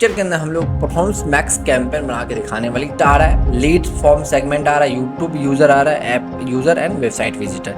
Picture के अंदर हम लोग परफॉर्मेंस मैक्स कैंपेन बना के दिखाने वाली आ रहा है। लीड फॉर्म सेगमेंट आ रहा है, यूट्यूब यूजर आ रहा है, app user and website visitor.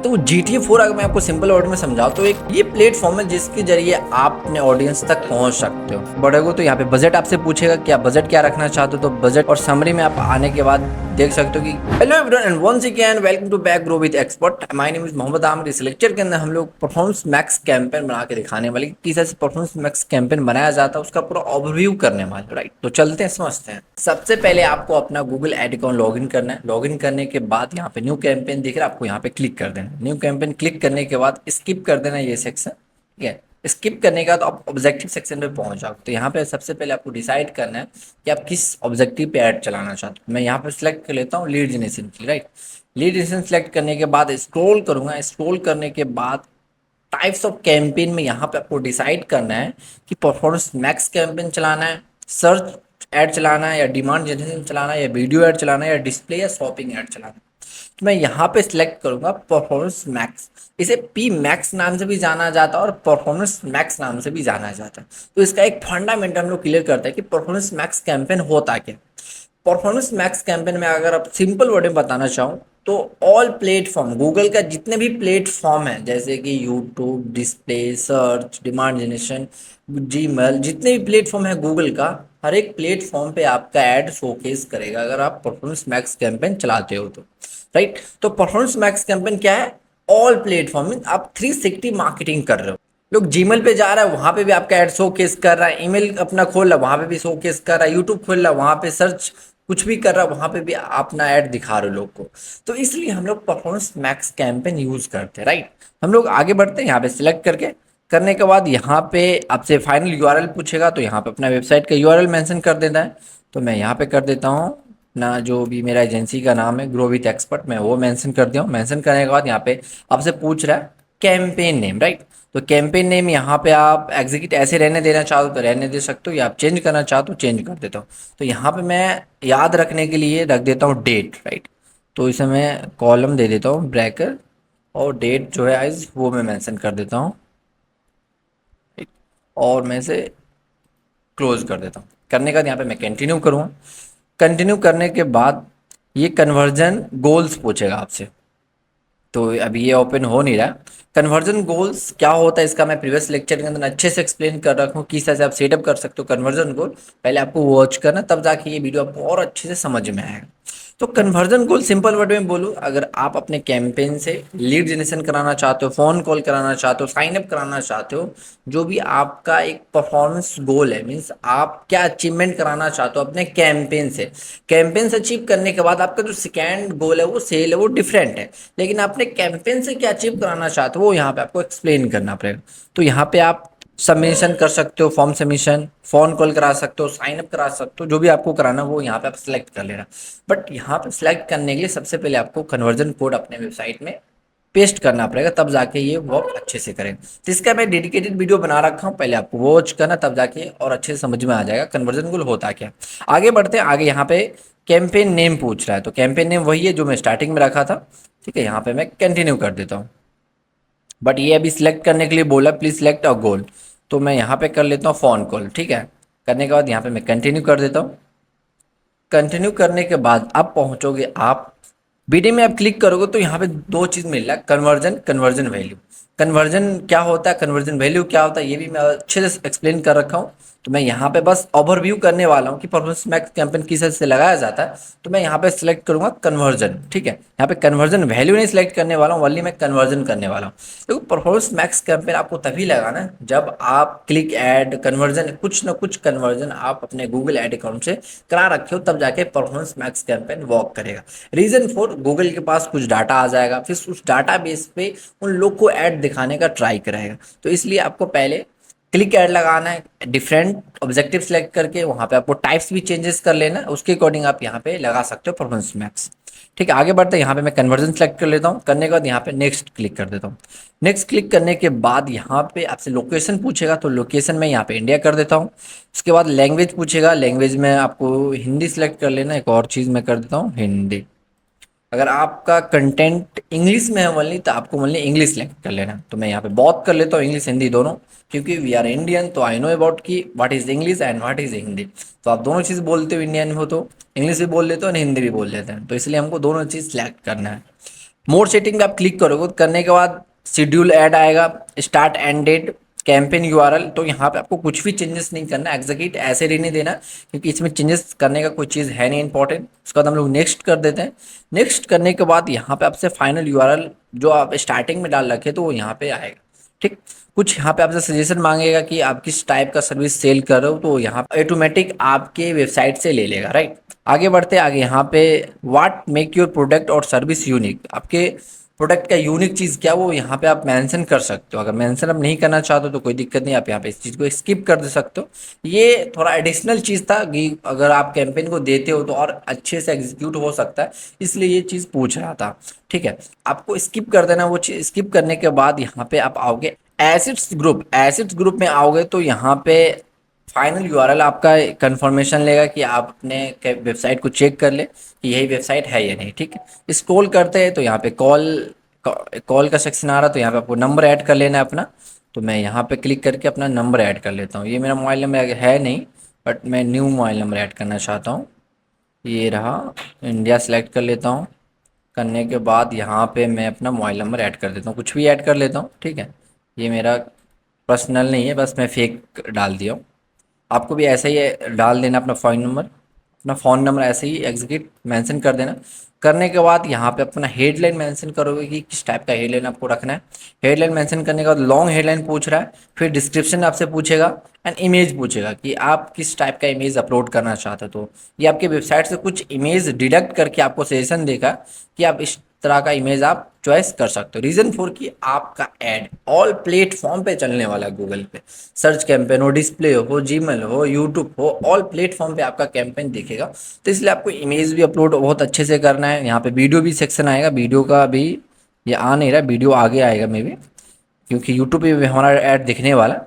तो GTA 4 अगर मैं आपको सिंपल वर्ड में समझाऊं तो एक ये प्लेटफॉर्म है जिसके जरिए आप अपने ऑडियंस तक पहुंच सकते हो। बढ़ेगो तो यहाँ पे बजट आपसे पूछेगा कि आप बजट क्या रखना चाहते हो, तो बजट और समरी में आप आने के बाद देख सकते हो कि hello everyone and once again welcome to back grow with expert. My name is Mohammad Aamir. इस लेक्चर के अंदर हम लोग परफॉर्मेंस मैक्स कैंपेन बना के दिखाने वाले, किस तरह से परफॉर्मेंस मैक्स कैंपेन बनाया जाता है उसका पूरा ओवरव्यू करने वाले। राइट, तो चलते हैं, समझते हैं। सबसे पहले आपको अपना गूगल एड अकाउंट लॉगिन करना है। लॉगिन करने के बाद यहाँ पे न्यू कैंपेन दिख रहा है, आपको यहाँ पे क्लिक कर देना है। न्यू कैंपेन क्लिक करने के बाद स्किप कर देना ये सेक्शन। ठीक है, स्किप करने के बाद आप ऑब्जेक्टिव सेक्शन पे पहुंच जाओ। तो यहाँ पे सबसे पहले आपको डिसाइड करना है कि आप किस ऑब्जेक्टिव पे ऐड चलाना चाहते हो। मैं यहाँ पे सिलेक्ट कर लेता हूँ लीड जनरेशन की। राइट, लीड जनरेशन सेलेक्ट करने के बाद स्क्रॉल करूंगा। स्क्रॉल करने के बाद टाइप्स ऑफ कैंपेन में यहाँ पे आपको डिसाइड करना है कि परफॉर्मेंस मैक्स कैंपेन चलाना है, सर्च ऐड चलाना है, या डिमांड जनरेशन चलाना है, या वीडियो ऐड चलाना है, या डिस्प्ले या शॉपिंग ऐड चलाना है। तो मैं यहाँ पे सिलेक्ट करूंगा परफॉर्मेंस मैक्स। इसे पी मैक्स नाम से भी जाना जाता है और परफॉर्मेंस मैक्स नाम से भी जाना जाता है। तो इसका एक फंडामेंटल हम लोग क्लियर करते हैं कि परफॉर्मेंस मैक्स कैंपेन होता क्या। परफॉर्मेंस मैक्स कैंपेन में अगर आप सिंपल वर्ड में बताना चाहूँ तो ऑल प्लेटफॉर्म, गूगल का जितने भी प्लेटफॉर्म है जैसे कि YouTube, display, search, demand generation, Gmail, जितने भी प्लेटफॉर्म है गूगल का, हर एक प्लेटफॉर्म पे आपका एड शोकेस करेगा अगर आप परफॉर्मेंस मैक्स कैंपेन चलाते हो तो। राइट, तो परफॉर्मेंस मैक्स कैंपेन क्या है? ऑल प्लेटफॉर्म में आप 360 मार्केटिंग कर रहे हो। लोग जीमेल पे जा रहा है, वहां पे भी आपका एड शोकेस कर रहा है। ईमेल अपना खोल रहा है, वहां पे भी शोकेस कर रहा है। यूट्यूब खोल रहा है, वहां पे सर्च कुछ भी कर रहा है, वहां पे भी अपना ऐड दिखा रहे हो लोग को। तो इसलिए हम लोग परफॉर्मेंस मैक्स कैंपेन यूज करते हैं। राइट, हम लोग आगे बढ़ते हैं। यहाँ पे सिलेक्ट करके करने के बाद यहाँ पे आपसे फाइनल यूआरएल पूछेगा, तो यहाँ पे अपना वेबसाइट का यूआरएल मेंशन कर देना है। तो मैं यहाँ पे कर देता हूँ ना, जो भी मेरा एजेंसी का नाम है ग्रो विथ एक्सपर्ट, मैं वो मेंशन कर दिया हूँ। मेंशन करने के बाद यहाँ पे आपसे पूछ रहा है कैंपेन नेम। राइट, तो कैंपेन नेम यहाँ पे आप एग्जीक्यूट ऐसे रहने देना चाहो तो रहने दे सकते हो, या आप चेंज करना चाहो तो चेंज कर देता हूँ। तो यहाँ पे मैं याद रखने के लिए रख देता हूँ डेट। राइट, तो इसे मैं कॉलम दे देता हूँ ब्रैकेट, और डेट जो है आज वो मैं मेंशन कर देता हूँ, और मैं इसे क्लोज कर देता हूँ। करने के बाद यहाँ पे मैं कंटिन्यू करूँगा। कंटिन्यू करने के बाद ये कन्वर्जन गोल्स पूछेगा आपसे, तो अभी ये ओपन हो नहीं रहा। कन्वर्जन गोल्स क्या होता है इसका मैं प्रीवियस लेक्चर के अंदर अच्छे से एक्सप्लेन कर रखा हूँ, किस तरह से आप सेटअप कर सकते हो कन्वर्जन गोल। पहले आपको वॉच करना, तब जाके ये वीडियो आपको और अच्छे से समझ में आएगा। तो कन्वर्जन गोल सिंपल वर्ड में बोलूँ, अगर आप अपने कैंपेन से लीड जनरेशन कराना चाहते हो, फोन कॉल कराना चाहते हो, साइन अप कराना चाहते हो, जो भी आपका एक परफॉर्मेंस गोल है, मीन्स आप क्या अचीवमेंट कराना चाहते हो अपने कैंपेन से। कैंपेन से अचीव करने के बाद आपका जो सेकेंड गोल है वो सेल है, वो डिफरेंट है। लेकिन आपने कैंपेन से क्या अचीव कराना चाहते हो वो यहाँ पे आपको एक्सप्लेन करना पड़ेगा। तो यहाँ पे आप सबमिशन कर सकते हो, फॉर्म सबमिशन, फोन कॉल करा सकते हो, साइन अप करा सकते हो, जो भी आपको कराना वो यहाँ पे आप सिलेक्ट कर लेना। बट यहाँ पे सिलेक्ट करने के लिए सबसे पहले आपको कन्वर्जन कोड अपने वेबसाइट में पेस्ट करना पड़ेगा, तब जाके ये वर्क अच्छे से करें। तो इसका मैं डेडिकेटेड वीडियो बना रखा हूँ, पहले आपको वॉच करना, तब जाके और अच्छे से समझ में आ जाएगा कन्वर्जन गोल होता क्या। आगे बढ़ते हैं। आगे यहाँ पे कैंपेन नेम पूछ रहा है, तो कैंपेन नेम वही है जो मैं स्टार्टिंग में रखा था। ठीक है, यहाँ पे मैं कंटिन्यू कर देता हूँ। बट ये अभी सिलेक्ट करने के लिए बोला प्लीज सिलेक्ट अ गोल, तो मैं यहाँ पे कर लेता हूँ फोन कॉल। ठीक है, करने के बाद यहाँ पे मैं कंटिन्यू कर देता हूँ। कंटिन्यू करने के बाद अब पहुंचोगे आप वीडियो में, आप क्लिक करोगे तो यहाँ पे दो चीज मिल रहा है, कन्वर्जन, कन्वर्जन वैल्यू। कन्वर्जन क्या होता है, कन्वर्जन वैल्यू क्या होता है, ये भी मैं अच्छे से एक्सप्लेन कर रखा हूँ। तो मैं यहाँ पे बस ओवरव्यू करने वाला हूँ कि परफॉर्मेंस मैक्स कैंपेन किस तरह से लगाया जाता है। तो मैं यहाँ पे सिलेक्ट करूंगा कन्वर्जन। ठीक है, यहाँ पे कन्वर्जन वैल्यू नहीं सिलेक्ट करने वाला हूँ, ओनली मैं कन्वर्जन करने वाला हूँ। देखो परफॉर्मेंस मैक्स कैंपेन आपको तभी लगाना है जब आप क्लिक ऐड, कन्वर्जन, कुछ ना कुछ कन्वर्जन आप अपने गूगल एड अकाउंट से करा रखे हो, तब जाके परफॉर्मेंस मैक्स कैंपेन वर्क करेगा। रीजन फॉर, गूगल के पास कुछ डाटा आ जाएगा, फिर उस डाटा बेस पे उन लोग को ऐड दिखाने का ट्राई करेगा। तो इसलिए आपको पहले क्लिक ऐड लगाना है, डिफरेंट ऑब्जेक्टिव सेलेक्ट करके वहां पे आपको टाइप्स भी चेंजेस कर लेना है, उसके अकॉर्डिंग आप यहाँ पे लगा सकते हो परफॉर्मेंस मैक्स। ठीक है, आगे बढ़ते हैं। यहाँ पे मैं कन्वर्जन सेलेक्ट कर लेता हूँ, करने के बाद यहाँ पे नेक्स्ट क्लिक कर देता हूँ। नेक्स्ट क्लिक करने के बाद यहाँ पे आपसे लोकेशन पूछेगा, तो लोकेशन में यहाँ पे इंडिया कर देता हूँ। उसके बाद लैंग्वेज पूछेगा, लैंग्वेज में आपको हिंदी सेलेक्ट कर लेना, एक और चीज़ मैं कर देता हूँ हिंदी। अगर आपका कंटेंट इंग्लिश में है ओनली तो आपको ओनली इंग्लिश सेलेक्ट कर लेना। तो मैं यहाँ पे बहुत कर लेता हूँ इंग्लिश हिंदी दोनों, क्योंकि वी आर इंडियन, तो आई नो अबाउट कि what is English and what is Hindi. तो आप दोनों चीज़ बोलते हो, इंडियन हो तो इंग्लिश भी बोल लेते हो और हिंदी भी बोल लेते हैं, तो इसलिए हमको दोनों चीज़ सेलेक्ट करना है। मोर सेटिंग आप क्लिक करोगे, करने के बाद शेड्यूल ऐड आएगा, start end date, campaign URL. तो यहाँ पे आपको कुछ भी चेंजेस नहीं करना, एग्जीक्यूट ऐसे रहने देना, क्योंकि इसमें चेंजेस करने का कोई चीज़ है नहीं इंपॉर्टेंट। उसके बाद हम लोग नेक्स्ट कर देते हैं। नेक्स्ट करने के बाद यहाँ पे आपसे फाइनल यूआरएल जो आप स्टार्टिंग में डाल रखे तो वो यहाँ पे आएगा। ठीक, कुछ यहाँ पे आपसे सजेशन मांगेगा कि आप किस टाइप का सर्विस सेल कर रहे हो, तो यहाँ ऑटोमेटिक आपके वेबसाइट से ले लेगा, राइट। आगे बढ़ते आगे, यहाँ पे व्हाट मेक योर प्रोडक्ट और सर्विस यूनिक, आपके प्रोडक्ट का यूनिक चीज़ क्या, वो यहाँ पे आप मेंशन कर सकते हो। अगर मेंशन आप नहीं करना चाहते हो तो कोई दिक्कत नहीं, आप यहाँ पे इस चीज़ को स्किप कर दे सकते हो। ये थोड़ा एडिशनल चीज़ था कि अगर आप कैंपेन को देते हो तो और अच्छे से एग्जीक्यूट हो सकता है, इसलिए ये चीज़ पूछ रहा था। ठीक है, आपको स्किप कर देना। वो चीज़ स्किप करने के बाद यहाँ पे आप आओगे एसिड्स ग्रुप। एसिड्स ग्रुप में आओगे तो यहाँ पे फाइनल यूआरएल आपका कंफर्मेशन लेगा कि आप अपने वेबसाइट को चेक कर ले कि यही वेबसाइट है या नहीं। ठीक है, स्क्रॉल करते हैं तो यहाँ पे कॉल का सेक्शन आ रहा है, तो यहाँ पे आपको नंबर ऐड कर लेना है अपना। तो मैं यहाँ पे क्लिक करके अपना नंबर ऐड कर लेता हूँ। ये मेरा मोबाइल नंबर है नहीं, बट मैं न्यू मोबाइल नंबर ऐड करना चाहता हूँ। ये रहा, इंडिया सेलेक्ट कर लेता हूँ। करने के बाद यहाँ पे मैं अपना मोबाइल नंबर ऐड कर देता हूँ, कुछ भी ऐड कर लेता हूँ। ठीक है, ये मेरा पर्सनल नहीं है, बस मैं फेक डाल दिया हूँ। आपको भी ऐसा ही डाल देना अपना फ़ोन नंबर ऐसे ही एग्जीक्यूट मेंशन कर देना। करने के बाद यहाँ पे अपना हेडलाइन मेंशन करोगे कि किस टाइप का हेडलाइन आपको रखना है। हेडलाइन मेंशन करने के बाद लॉन्ग हेडलाइन पूछ रहा है, फिर डिस्क्रिप्शन आपसे पूछेगा एंड इमेज पूछेगा कि आप किस टाइप का इमेज अपलोड करना चाहते हो। तो ये आपके वेबसाइट से कुछ इमेज डिडक्ट करके आपको सजेशन देगा कि आप इस तरह का इमेज आप चॉइस कर सकते हो। रीज़न फॉर कि आपका ऐड ऑल प्लेटफॉर्म पे चलने वाला है, गूगल पे सर्च कैंपेन हो, डिस्प्ले हो, जीमेल हो, यूट्यूब हो, ऑल प्लेटफॉर्म पे आपका कैंपेन दिखेगा। तो इसलिए आपको इमेज भी अपलोड बहुत अच्छे से करना है। यहाँ पे वीडियो भी सेक्शन आएगा, वीडियो का भी ये आ नहीं रहा, वीडियो आगे आएगा मे बी, क्योंकि यूट्यूब पे भी हमारा ऐड दिखने वाला।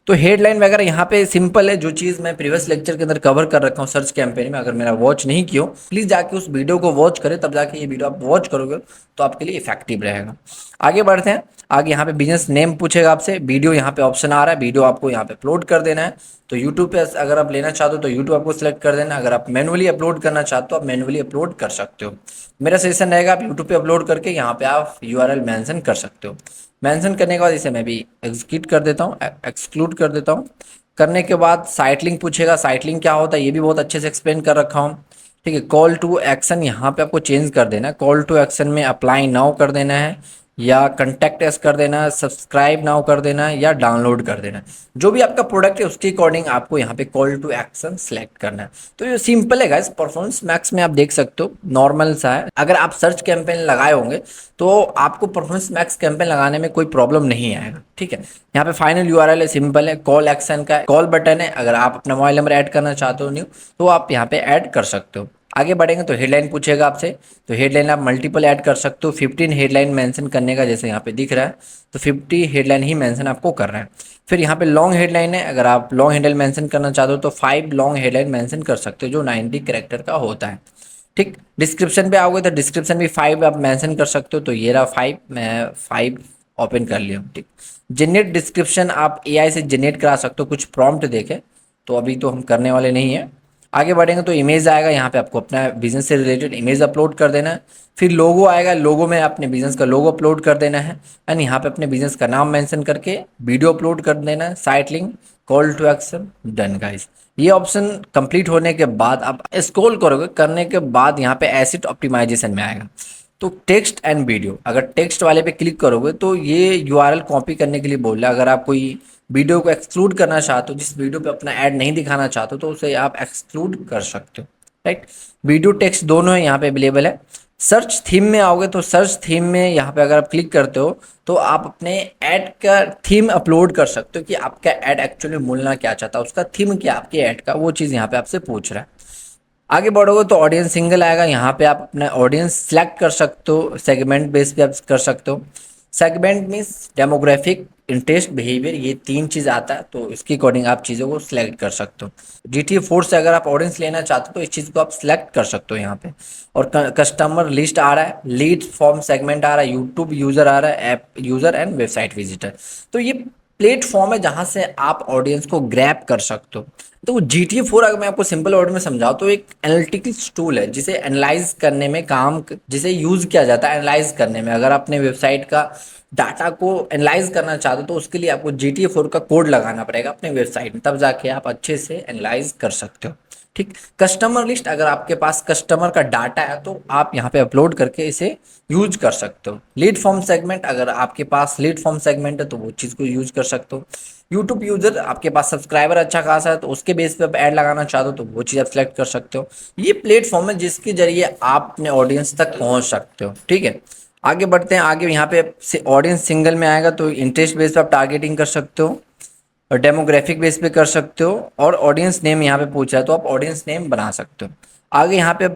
तो हेडलाइन वगैरह यहाँ पे सिंपल है, जो चीज़ मैं प्रीवियस लेक्चर के अंदर कवर कर रखा हूँ सर्च कैंपेन में। अगर मेरा वॉच नहीं किया प्लीज़ जाके उस वीडियो को वॉच करें, तब जाके ये वीडियो आप वॉच करोगे तो आपके लिए इफेक्टिव रहेगा। आगे बढ़ते हैं। आगे यहाँ पे बिजनेस नेम पूछेगा आपसे, वीडियो यहाँ पे ऑप्शन आ रहा है, वीडियो आपको यहाँ पे अपलोड कर देना है। तो यूट्यूब पे अगर आप लेना चाहते हो तो यूट्यूब आपको सिलेक्ट कर देना। अगर आप मैनुअली अपलोड करना चाहते हो आप मैनुअली अपलोड कर सकते हो। मेरा सजेशन रहेगा आप यूट्यूब पे अपलोड करके यहाँ पे आप यूआरएल मेंशन कर सकते हो। मेंशन करने के बाद इसे मैं भी एग्जीक्यूट कर देता हूँ, एक्सक्लूड कर देता हूँ। करने के बाद साइट लिंक पूछेगा, साइट लिंक क्या होता है ये भी बहुत अच्छे से एक्सप्लेन कर रखा हूँ। ठीक है, कॉल टू एक्शन यहाँ पे आपको चेंज कर देना है। कॉल टू एक्शन में अप्लाई नाउ कर देना है, या कंटेक्ट एस कर देना है, सब्सक्राइब नाउ कर देना है, या डाउनलोड कर देना है। जो भी आपका प्रोडक्ट है उसके अकॉर्डिंग आपको यहाँ पे कॉल टू एक्शन सेलेक्ट करना है। तो ये सिंपल है गाइस, परफॉर्मेंस मैक्स में आप देख सकते हो नॉर्मल सा है। अगर आप सर्च कैंपेन लगाए होंगे तो आपको परफॉर्मेंस मैक्स कैंपेन लगाने में कोई प्रॉब्लम नहीं आएगा। ठीक है, यहाँ पे फाइनल यूआरएल है, सिंपल है, कॉल एक्शन का कॉल बटन है। अगर आप अपना मोबाइल नंबर ऐड करना चाहते हो न्यू तो आप यहाँ पे ऐड कर सकते हो। आगे बढ़ेंगे तो हेडलाइन पूछेगा आपसे, तो हेडलाइन आप मल्टीपल ऐड कर सकते हो। 15 हेडलाइन मेंशन करने का जैसे यहाँ पे दिख रहा है, तो 50 हेडलाइन ही मेंशन आपको कर रहा है। फिर यहाँ पे लॉन्ग हेडलाइन है, अगर आप लॉन्ग हेडलाइन मेंशन करना चाहते हो तो 5 लॉन्ग हेडलाइन मेंशन कर सकते हो जो 90 कैरेक्टर का होता है। ठीक, डिस्क्रिप्शन पे आओगे तो डिस्क्रिप्शन भी 5 आप मेंशन कर सकते हो। तो ये रहा 5, मैं 5 ओपन कर लिया हूँ। ठीक, जनरेट डिस्क्रिप्शन आप एआई से जनरेट करा सकते हो कुछ प्रॉम्प्ट देके, तो अभी तो हम करने वाले नहीं है। आगे बढ़ेंगे तो इमेज आएगा, यहाँ पे आपको अपना बिजनेस से रिलेटेड इमेज अपलोड कर देना है। फिर लोगो आएगा, लोगो में अपने बिजनेस का लोगो अपलोड कर देना है एंड यहाँ पे अपने बिजनेस का नाम मेंशन करके वीडियो अपलोड कर देना है। Site link, call to action, done guys. ये ऑप्शन कंप्लीट होने के बाद आप स्क्रॉल करोगे, करने के बाद यहाँ पे एसिड ऑप्टिमाइजेशन में आएगा। तो टेक्स्ट एंड वीडियो, अगर टेक्स्ट वाले पे क्लिक करोगे तो ये यूआरएल कॉपी करने के लिए बोल रहा है। अगर आप कोई वीडियो को एक्सक्लूड करना चाहते हो, जिस वीडियो पे अपना ऐड नहीं दिखाना चाहते हो, तो उसे आप एक्सक्लूड कर सकते हो। राइट, वीडियो टेक्स्ट दोनों यहाँ पे अवेलेबल है। सर्च थीम में आओगे तो सर्च थीम में यहाँ पे अगर आप क्लिक करते हो तो आप अपने ऐड का थीम अपलोड कर सकते हो कि आपका ऐड एक्चुअली बोलना क्या चाहता है, उसका थीम क्या आपके ऐड का, वो चीज़ यहाँ पे आपसे पूछ रहा है। आगे बढ़ोगे तो ऑडियंस सिंगल आएगा, यहाँ पे आप अपना ऑडियंस सेलेक्ट कर सकते हो, सेगमेंट बेस पे आप कर सकते हो। Segment means demographic, interest, behaviour, ये 3 चीज़ आता है, तो इसके अकॉर्डिंग आप चीज़ों को सिलेक्ट कर सकते हो। GTA 4 से अगर आप ऑडियंस लेना चाहते हो तो इस चीज़ को आप सिलेक्ट कर सकते हो यहाँ पे। और कस्टमर लिस्ट आ रहा है, लीड फॉर्म सेगमेंट आ रहा है, यूट्यूब यूज़र आ रहा है, app user and website visitor. तो ये प्लेटफॉर्म है जहाँ से आप ऑडियंस को ग्रैब कर सकते हो। तो GTA 4 अगर मैं आपको सिंपल वर्ड में समझाऊँ तो एक एनालिटिक्स टूल है जिसे एनालाइज करने में जिसे यूज़ किया जाता है एनालाइज करने में। अगर अपने वेबसाइट का डाटा को एनालाइज करना चाहते हो तो उसके लिए आपको GTA 4 का कोड लगाना पड़ेगा अपने वेबसाइट में, तब जाके आप अच्छे से एनालाइज कर सकते हो। ठीक। कस्टमर लिस्ट, अगर आपके पास कस्टमर का डाटा है तो आप यहाँ पे अपलोड करके इसे यूज कर सकते हो। लीड फॉर्म सेगमेंट, अगर आपके पास लीड फॉर्म सेगमेंट है तो वो चीज़ को यूज कर सकते हो। यूट्यूब यूजर, आपके पास सब्सक्राइबर अच्छा खासा है तो उसके बेस पे आप ऐड लगाना चाहते हो तो वो चीज़ आप सेलेक्ट कर सकते हो। ये प्लेटफॉर्म है जिसके जरिए आप अपने ऑडियंस तक पहुंच सकते हो। ठीक है, आगे बढ़ते हैं। आगे यहाँ पे ऑडियंस सिंगल में आएगा तो इंटरेस्ट बेस पे आप टारगेटिंग कर सकते हो और डेमोग्राफिक बेस पे कर सकते हो, और ऑडियंस नेम यहाँ पे पूछा है तो आप ऑडियंस नेम बना सकते हो। आगे यहाँ पे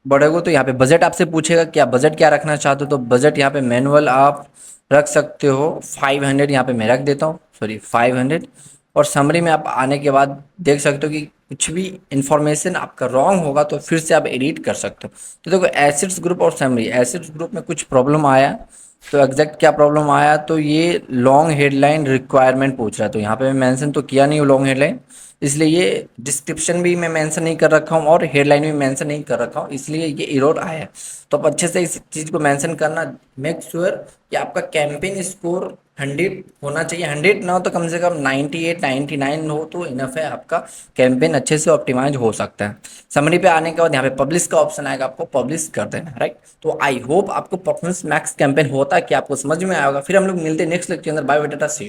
बढ़ोगे तो यहाँ पे बजट आपसे पूछेगा क्या बजट क्या रखना चाहते हो, तो बजट यहाँ पे मैनुअल आप रख सकते हो 500, यहाँ पे मैं रख देता हूँ, सॉरी 500। और समरी में आप आने के बाद देख सकते हो कि कुछ भी इंफॉर्मेशन आपका रॉन्ग होगा तो फिर से आप एडिट कर सकते हो। तो देखो एसिड्स ग्रुप और समरी, एसिड्स ग्रुप में कुछ प्रॉब्लम आया, तो एग्जैक्ट क्या प्रॉब्लम आया, तो ये लॉन्ग हेडलाइन रिक्वायरमेंट पूछ रहा है, तो यहाँ पे मैं मेंशन तो किया नहीं हूँ लॉन्ग हेडलाइन, इसलिए ये डिस्क्रिप्शन भी मैं मेंशन नहीं कर रखा हूँ और हेडलाइन भी मेंशन नहीं कर रखा हूँ, इसलिए ये एरर आया है। तो आप अच्छे से इस चीज़ को मेंशन करना, मेक श्योर कि आपका कैंपेन स्कोर 100 होना चाहिए। 100 ना हो तो कम से कम 98 99 हो तो इनफ है, आपका कैंपेन अच्छे से ऑप्टिमाइज हो सकता है। समरी पे आने के बाद यहाँ पे पब्लिश का ऑप्शन आएगा, आपको पब्लिश कर देना है, राइट। तो आई होप आपको परफॉर्मेंस मैक्स कैंपेन होता है कि आपको समझ में आएगा। फिर हम लोग मिलते हैं नेक्स्ट लेक्चर के अंदर बायोडाटा से।